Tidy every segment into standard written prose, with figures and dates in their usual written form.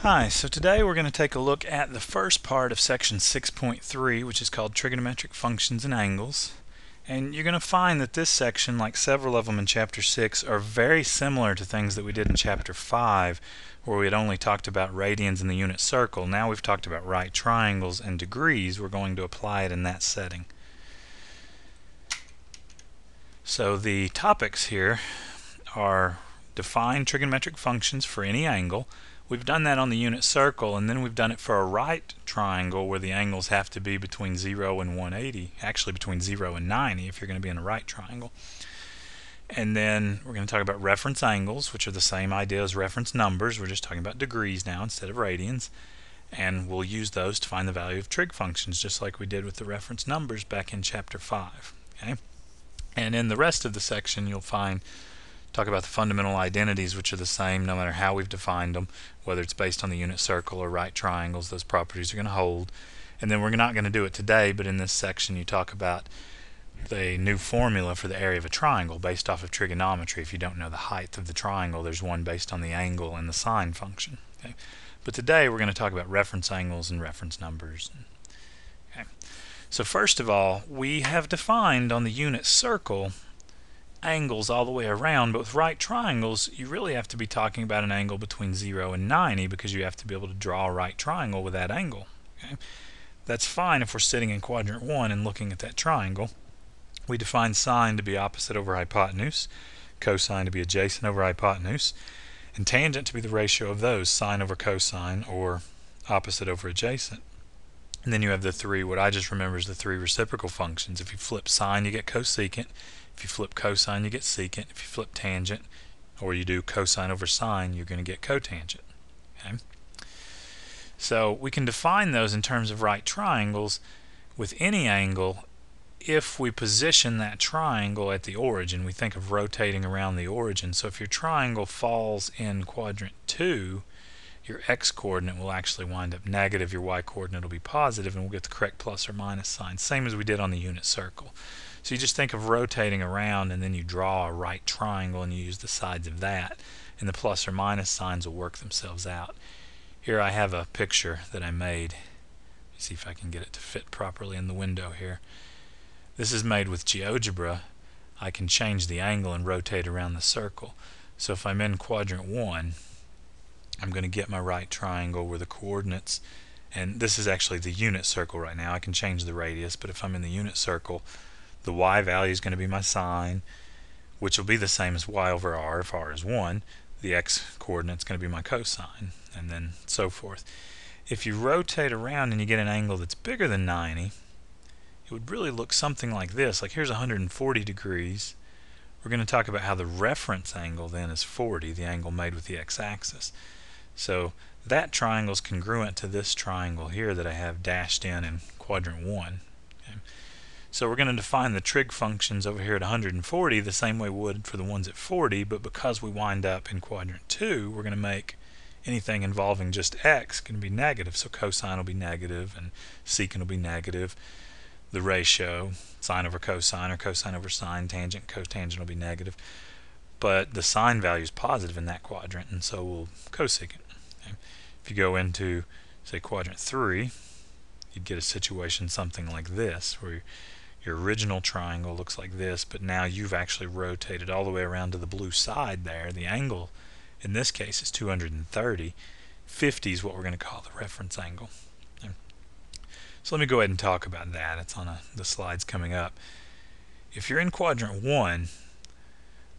Hi, so today we're going to take a look at the first part of section 6.3, which is called trigonometric functions and angles. And you're going to find that this section, like several of them in chapter 6, are very similar to things that we did in chapter 5, where we had only talked about radians and the unit circle. Now we've talked about right triangles and degrees. We're going to apply it in that setting. So the topics here are define trigonometric functions for any angle. We've done that on the unit circle, and then we've done it for a right triangle where the angles have to be between 0 and 180, actually between 0 and 90 if you're going to be in a right triangle. And then we're going to talk about reference angles, which are the same idea as reference numbers. We're just talking about degrees now instead of radians. And we'll use those to find the value of trig functions, just like we did with the reference numbers back in chapter 5. Okay? And in the rest of the section, you'll talk about the fundamental identities, which are the same no matter how we've defined them, whether it's based on the unit circle or right triangles. Those properties are going to hold. And then we're not going to do it today, but in this section you talk about the new formula for the area of a triangle based off of trigonometry. If you don't know the height of the triangle, there's one based on the angle and the sine function. Okay? But today we're going to talk about reference angles and reference numbers. Okay? So first of all, we have defined on the unit circle angles all the way around, but with right triangles you really have to be talking about an angle between 0 and 90 because you have to be able to draw a right triangle with that angle. Okay? That's fine if we're sitting in quadrant 1 and looking at that triangle. We define sine to be opposite over hypotenuse, cosine to be adjacent over hypotenuse, and tangent to be the ratio of those, sine over cosine or opposite over adjacent. And then you have the three, what I just remember is the three reciprocal functions. If you flip sine, you get cosecant. If you flip cosine, you get secant. If you flip tangent, or you do cosine over sine, you're going to get cotangent. Okay? So we can define those in terms of right triangles with any angle if we position that triangle at the origin. We think of rotating around the origin. So if your triangle falls in quadrant 2, your x-coordinate will actually wind up negative, your y-coordinate will be positive, and we'll get the correct plus or minus sign, same as we did on the unit circle. So you just think of rotating around, and then you draw a right triangle and you use the sides of that, and the plus or minus signs will work themselves out. Here I have a picture that I made. Let me see if I can get it to fit properly in the window here. This is made with GeoGebra. I can change the angle and rotate around the circle. So if I'm in quadrant 1, I'm going to get my right triangle where the coordinates, and this is actually the unit circle right now. I can change the radius, but if I'm in the unit circle, the y value is going to be my sine, which will be the same as y over r if r is 1. The x coordinate is going to be my cosine, and then so forth. If you rotate around and you get an angle that's bigger than 90, it would really look something like this. Like here's 140 degrees. We're going to talk about how the reference angle then is 40, the angle made with the x-axis. So that triangle is congruent to this triangle here that I have dashed in quadrant 1. Okay? So we're going to define the trig functions over here at 140 the same way we would for the ones at 40, but because we wind up in quadrant 2, we're going to make anything involving just x going to be negative. So cosine will be negative and secant will be negative. The ratio, sine over cosine or cosine over sine, tangent, cotangent will be negative. But the sine value is positive in that quadrant, and so we'll cosecant. Okay? If you go into, say, quadrant 3, you'd get a situation something like this, where your original triangle looks like this, but now you've actually rotated all the way around to the blue side there. The angle in this case is 230. 50 is what we're going to call the reference angle. Okay? So let me go ahead and talk about that. It's on the slides coming up. If you're in quadrant 1,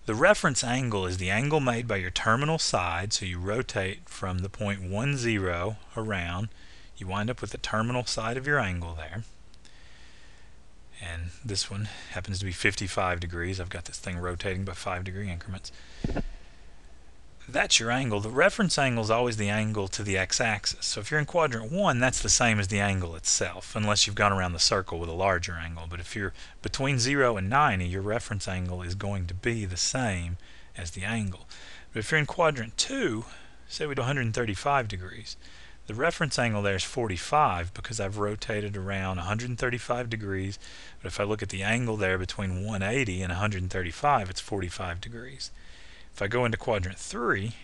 the reference angle is the angle made by your terminal side, so you rotate from the point 1, 0 around. You wind up with the terminal side of your angle there. And this one happens to be 55 degrees. I've got this thing rotating by 5-degree increments. That's your angle. The reference angle is always the angle to the x-axis. So if you're in quadrant 1, that's the same as the angle itself, unless you've gone around the circle with a larger angle. But if you're between 0 and 90, your reference angle is going to be the same as the angle. But if you're in quadrant 2, say we do 135 degrees, the reference angle there is 45 because I've rotated around 135 degrees. But if I look at the angle there between 180 and 135, it's 45 degrees. If I go into quadrant 3,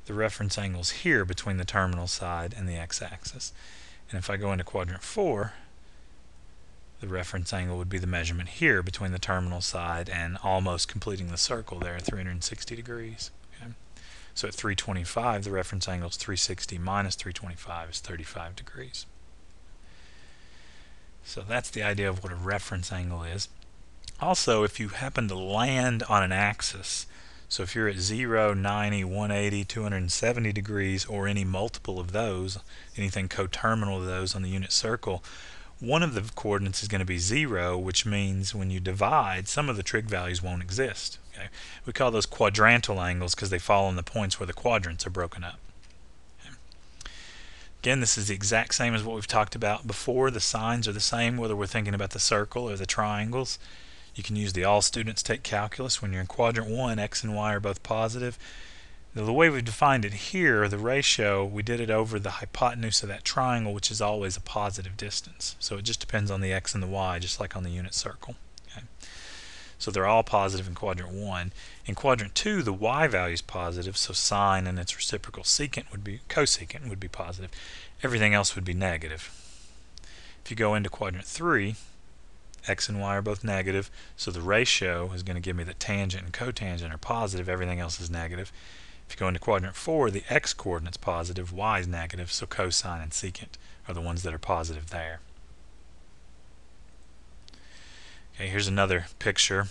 the reference angle's here between the terminal side and the x-axis. And if I go into quadrant 4, the reference angle would be the measurement here between the terminal side and almost completing the circle there at 360 degrees. Okay? So at 325, the reference angle is 360 minus 325 is 35 degrees. So that's the idea of what a reference angle is. Also, if you happen to land on an axis, so if you're at 0, 90, 180, 270 degrees, or any multiple of those, anything coterminal to those on the unit circle, one of the coordinates is going to be 0, which means when you divide, some of the trig values won't exist. Okay? We call those quadrantal angles because they fall on the points where the quadrants are broken up. Okay? Again, this is the exact same as what we've talked about before. The signs are the same whether we're thinking about the circle or the triangles. You can use the all students take calculus. When you're in quadrant 1, x and y are both positive. The way we've defined it here, the ratio, we did it over the hypotenuse of that triangle, which is always a positive distance. So it just depends on the x and the y, just like on the unit circle. Okay? So they're all positive in quadrant 1. In quadrant 2, the y value is positive, so sine and its reciprocal cosecant would be positive. Everything else would be negative. If you go into quadrant 3, x and y are both negative, so the ratio is going to give me that tangent and cotangent are positive, everything else is negative. If you go into quadrant 4, the x coordinate's positive, y is negative, so cosine and secant are the ones that are positive there. Okay, here's another picture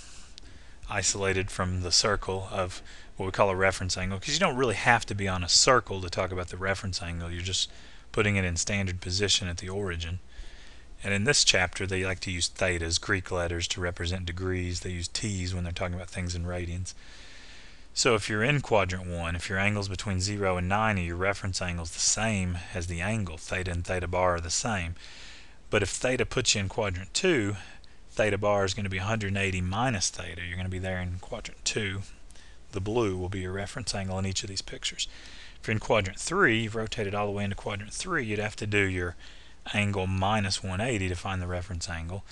isolated from the circle of what we call a reference angle, because you don't really have to be on a circle to talk about the reference angle. You're just putting it in standard position at the origin. And in this chapter, they like to use thetas, Greek letters, to represent degrees. They use t's when they're talking about things in radians. So if you're in quadrant 1, if your angle's between 0 and 90, your reference angle's the same as the angle. Theta and theta bar are the same. But if theta puts you in quadrant 2, theta bar is going to be 180 minus theta. You're going to be there in quadrant 2. The blue will be your reference angle in each of these pictures. If you're in quadrant 3, you've rotated all the way into quadrant 3, you'd have to do your angle minus 180 to find the reference angle.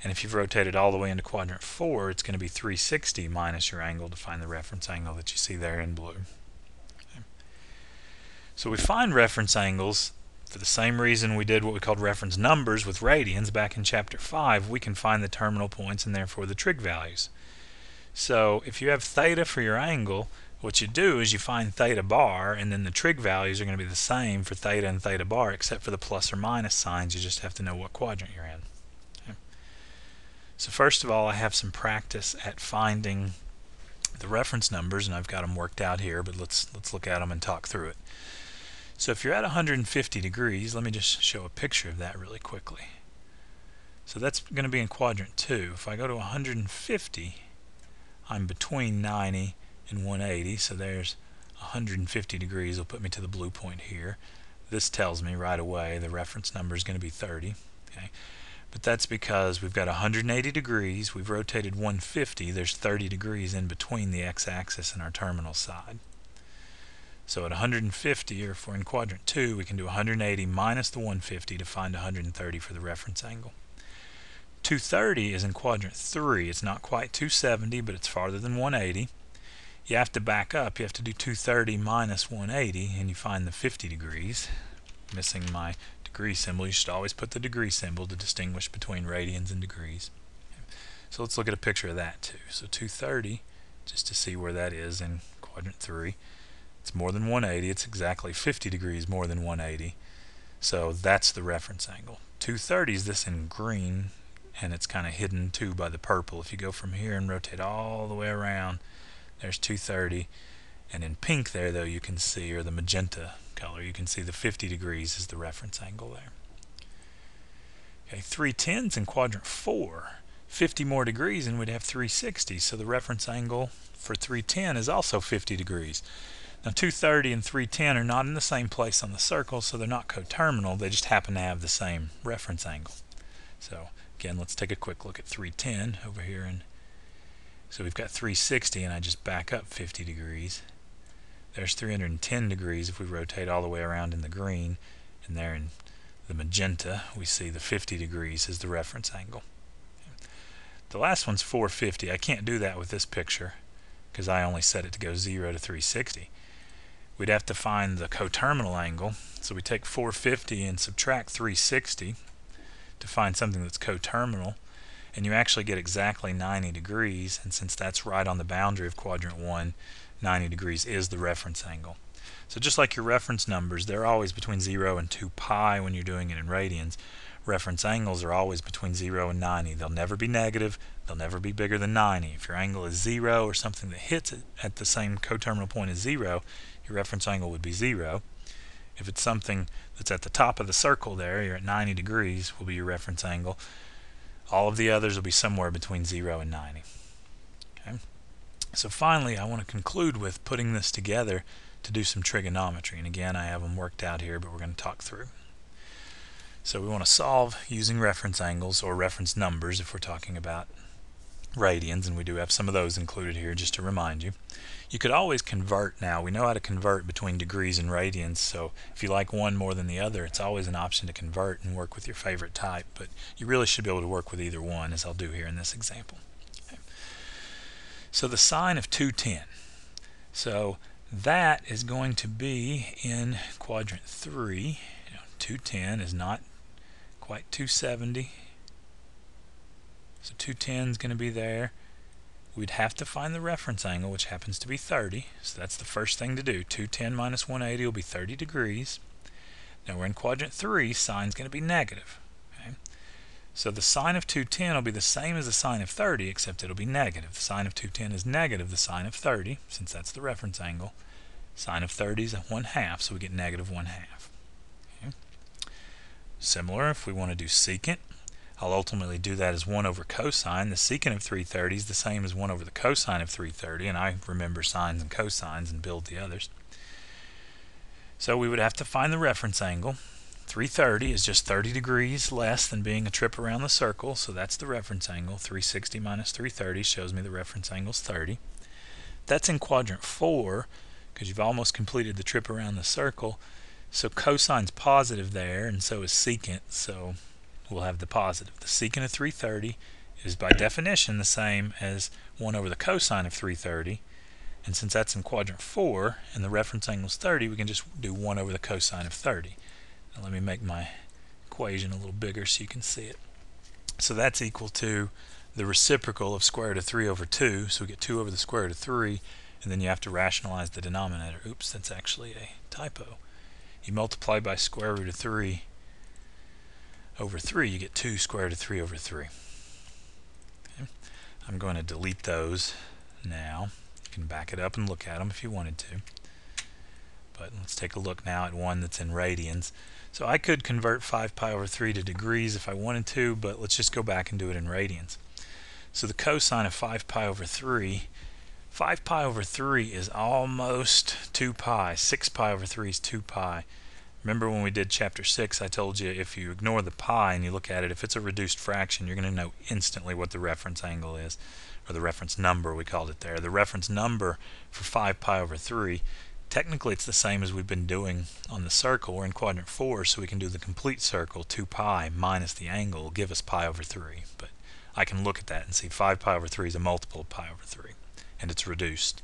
And if you've rotated all the way into quadrant 4, it's going to be 360 minus your angle to find the reference angle that you see there in blue. Okay. So we find reference angles for the same reason we did what we called reference numbers with radians back in chapter 5. We can find the terminal points and therefore the trig values. So if you have theta for your angle, what you do is you find theta bar, and then the trig values are going to be the same for theta and theta bar, except for the plus or minus signs. You just have to know what quadrant you're in. Okay. So first of all, I have some practice at finding the reference numbers, and I've got them worked out here, but let's look at them and talk through it. So if you're at 150 degrees, let me just show a picture of that really quickly. So that's going to be in quadrant 2. If I go to 150, I'm between 90 and 180, so there's 150 degrees will put me to the blue point here. This tells me right away the reference number is going to be 30. Okay? But that's because we've got 180 degrees, we've rotated 150, there's 30 degrees in between the x-axis and our terminal side. So at 150, or if we're in quadrant 2, we can do 180 minus the 150 to find 130 for the reference angle. 230 is in quadrant 3. It's not quite 270, but it's farther than 180. You have to back up. You have to do 230 minus 180, and you find the 50 degrees. Missing my degree symbol. You should always put the degree symbol to distinguish between radians and degrees. So let's look at a picture of that too. So 230, just to see where that is in quadrant 3. It's more than 180. It's exactly 50 degrees more than 180. So that's the reference angle. 230 is this in green, and it's kind of hidden too by the purple. If you go from here and rotate all the way around, there's 230, and in pink there, though, you can see, or the magenta color, you can see the 50 degrees is the reference angle there. Okay, 310's in quadrant 4. 50 more degrees and we'd have 360, so the reference angle for 310 is also 50 degrees. Now 230 and 310 are not in the same place on the circle, so they're not coterminal, they just happen to have the same reference angle. So again, let's take a quick look at 310 over here, and so we've got 360, and I just back up 50 degrees. There's 310 degrees if we rotate all the way around in the green, and there in the magenta we see the 50 degrees is the reference angle. The last one's 450. I can't do that with this picture because I only set it to go 0 to 360. we'd have to find the coterminal angle. So we take 450 and subtract 360 to find something that's coterminal, and you actually get exactly 90 degrees, and since that's right on the boundary of quadrant 1, 90 degrees is the reference angle. So just like your reference numbers, they're always between 0 and 2 pi when you're doing it in radians. Reference angles are always between 0 and 90. They'll never be negative. They'll never be bigger than 90. If your angle is 0 or something that hits it at the same coterminal point as 0, your reference angle would be 0. If it's something that's at the top of the circle there, you're at 90 degrees, will be your reference angle. All of the others will be somewhere between 0 and 90. Okay? So finally, I want to conclude with putting this together to do some trigonometry. And again, I have them worked out here, but we're going to talk through. So we want to solve using reference angles or reference numbers if we're talking about radians, and we do have some of those included here just to remind you. You could always convert now. We know how to convert between degrees and radians, so if you like one more than the other, it's always an option to convert and work with your favorite type, but you really should be able to work with either one, as I'll do here in this example. Okay. So the sine of 210. So that is going to be in quadrant 3. 210 is not quite 270. So 210 is going to be there. We'd have to find the reference angle, which happens to be 30. So that's the first thing to do. 210 minus 180 will be 30 degrees. Now we're in quadrant 3. Sine is going to be negative. Okay? So the sine of 210 will be the same as the sine of 30, except it'll be negative. The sine of 210 is negative the sine of 30, since that's the reference angle. Sine of 30 is 1/2, so we get negative 1/2. Okay? Similar, if we want to do secant, I'll ultimately do that as 1 over cosine. The secant of 330 is the same as 1 over the cosine of 330, and I remember sines and cosines and build the others. So we would have to find the reference angle. 330 is just 30 degrees less than being a trip around the circle, so that's the reference angle. 360 minus 330 shows me the reference angle is 30. That's in quadrant 4, because you've almost completed the trip around the circle. So cosine's positive there, and so is secant, so we'll have the positive. The secant of 330 is by definition the same as 1 over the cosine of 330, and since that's in quadrant 4 and the reference angle is 30, we can just do 1 over the cosine of 30. Now let me make my equation a little bigger so you can see it. So that's equal to the reciprocal of square root of 3 over 2, so we get 2 over the square root of 3, and then you have to rationalize the denominator. Oops, that's actually a typo. You multiply by square root of 3 over 3, you get 2 square root of 3 over 3. Okay. I'm going to delete those now. You can back it up and look at them if you wanted to. But let's take a look now at one that's in radians. So I could convert 5 pi over 3 to degrees if I wanted to, but let's just go back and do it in radians. So the cosine of 5 pi over 3, 5 pi over 3 is almost 2 pi. 6 pi over 3 is 2 pi. Remember when we did chapter 6, I told you if you ignore the pi and you look at it, if it's a reduced fraction, you're going to know instantly what the reference angle is, or the reference number, we called it there. The reference number for 5 pi over 3, technically it's the same as we've been doing on the circle. We're in quadrant 4, so we can do the complete circle. 2 pi minus the angle will give us pi over 3. But I can look at that and see 5 pi over 3 is a multiple of pi over 3, and it's reduced.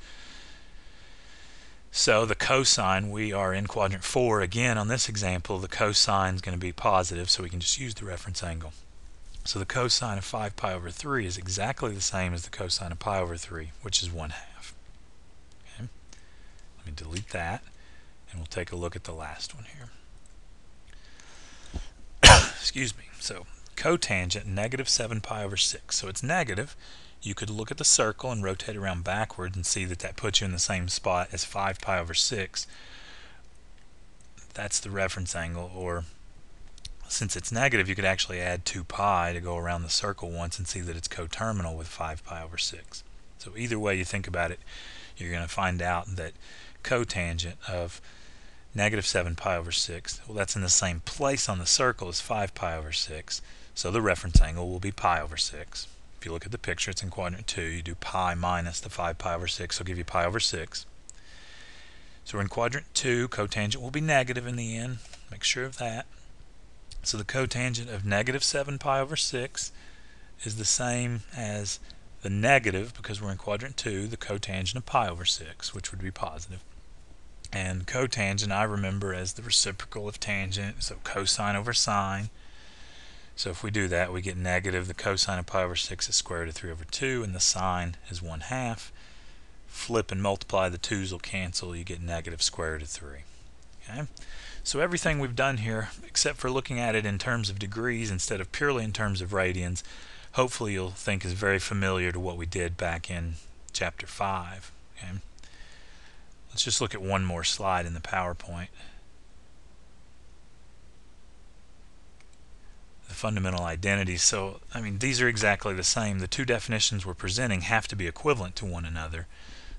So the cosine, we are in quadrant 4 again. On this example, the cosine is going to be positive, so we can just use the reference angle. So the cosine of 5 pi over 3 is exactly the same as the cosine of pi over 3, which is 1/2. Okay. Let me delete that, and we'll take a look at the last one here. Excuse me. So cotangent negative 7 pi over 6. So it's negative. You could look at the circle and rotate around backwards and see that that puts you in the same spot as 5 pi over 6. That's the reference angle, or since it's negative, you could actually add 2 pi to go around the circle once and see that it's coterminal with 5 pi over 6. So either way you think about it, you're going to find out that cotangent of negative 7 pi over 6, well, that's in the same place on the circle as 5 pi over 6, so the reference angle will be pi over 6. If you look at the picture, it's in quadrant 2. You do pi minus the 5 pi over 6, so it'll give you pi over 6. So we're in quadrant 2. Cotangent will be negative in the end. Make sure of that. So the cotangent of negative 7 pi over 6 is the same as the negative, because we're in quadrant 2, the cotangent of pi over 6, which would be positive. And cotangent I remember as the reciprocal of tangent, so cosine over sine. So if we do that, we get negative the cosine of pi over 6 is square root of 3 over 2, and the sine is 1/2. Flip and multiply, the 2's will cancel, you get negative square root of 3. Okay? So everything we've done here, except for looking at it in terms of degrees instead of purely in terms of radians, hopefully you'll think is very familiar to what we did back in chapter 5. Okay? Let's just look at one more slide in the PowerPoint. The fundamental identities. So, I mean, these are exactly the same. The two definitions we're presenting have to be equivalent to one another.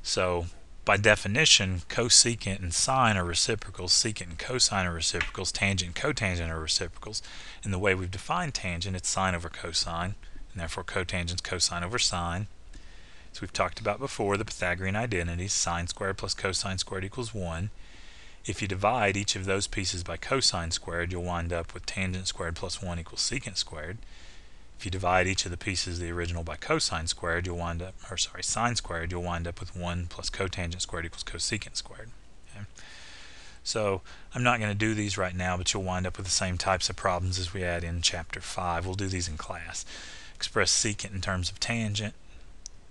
So, by definition, cosecant and sine are reciprocals, secant and cosine are reciprocals, tangent and cotangent are reciprocals. In the way we've defined tangent, it's sine over cosine, and therefore cotangent is cosine over sine. As we've talked about before, the Pythagorean identities, sine squared plus cosine squared equals 1. If you divide each of those pieces by cosine squared, you'll wind up with tangent squared plus 1 equals secant squared. If you divide each of the pieces of the original by cosine squared, you'll wind up, sine squared, you'll wind up with 1 plus cotangent squared equals cosecant squared. Okay? So I'm not going to do these right now, but you'll wind up with the same types of problems as we had in chapter 5. We'll do these in class. Express secant in terms of tangent.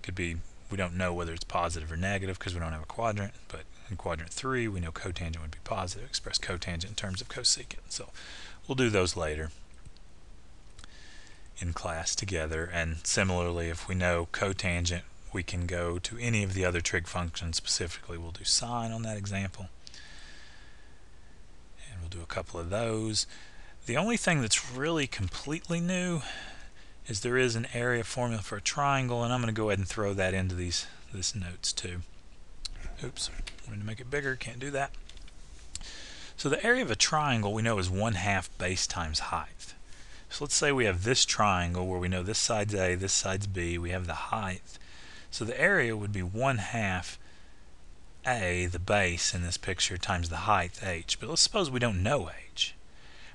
Could be, we don't know whether it's positive or negative because we don't have a quadrant, but in quadrant 3 we know cotangent would be positive. Express cotangent in terms of cosecant. So we'll do those later in class together. And similarly, if we know cotangent, we can go to any of the other trig functions. Specifically, we'll do sine on that example, and we'll do a couple of those. The only thing that's really completely new is there is an area formula for a triangle, and I'm going to go ahead and throw that into these notes too. Oops, I'm going to make it bigger, can't do that. So the area of a triangle we know is 1/2 base times height. So let's say we have this triangle where we know this side's A, this side's B, we have the height. So the area would be 1/2 A, the base in this picture, times the height, H. But let's suppose we don't know H.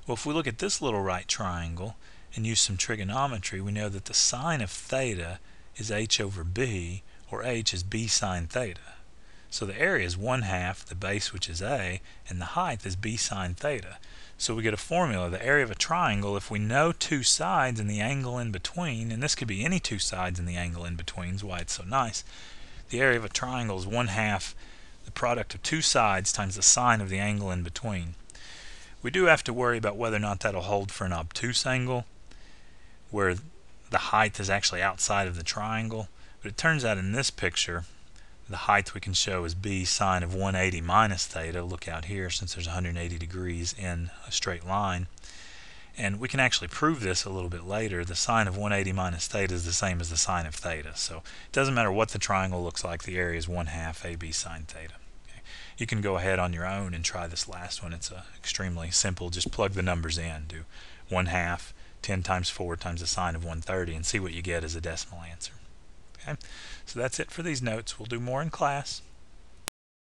Well, if we look at this little right triangle and use some trigonometry, we know that the sine of theta is H over B, or H is B sine theta. So the area is 1/2 the base, which is A, and the height is B sine theta. So we get a formula, the area of a triangle, if we know two sides and the angle in between, and this could be any two sides and the angle in between is why it's so nice. The area of a triangle is 1/2 the product of two sides times the sine of the angle in between. We do have to worry about whether or not that'll hold for an obtuse angle, where the height is actually outside of the triangle. But it turns out in this picture, the height we can show is B sine of 180 minus theta. Look out here, since there's 180 degrees in a straight line. And we can actually prove this a little bit later. The sine of 180 minus theta is the same as the sine of theta. So it doesn't matter what the triangle looks like, the area is 1/2 AB sine theta. Okay. You can go ahead on your own and try this last one. It's extremely simple. Just plug the numbers in. Do 1/2, 10 times 4 times the sine of 130, and see what you get as a decimal answer. Okay? So that's it for these notes. We'll do more in class.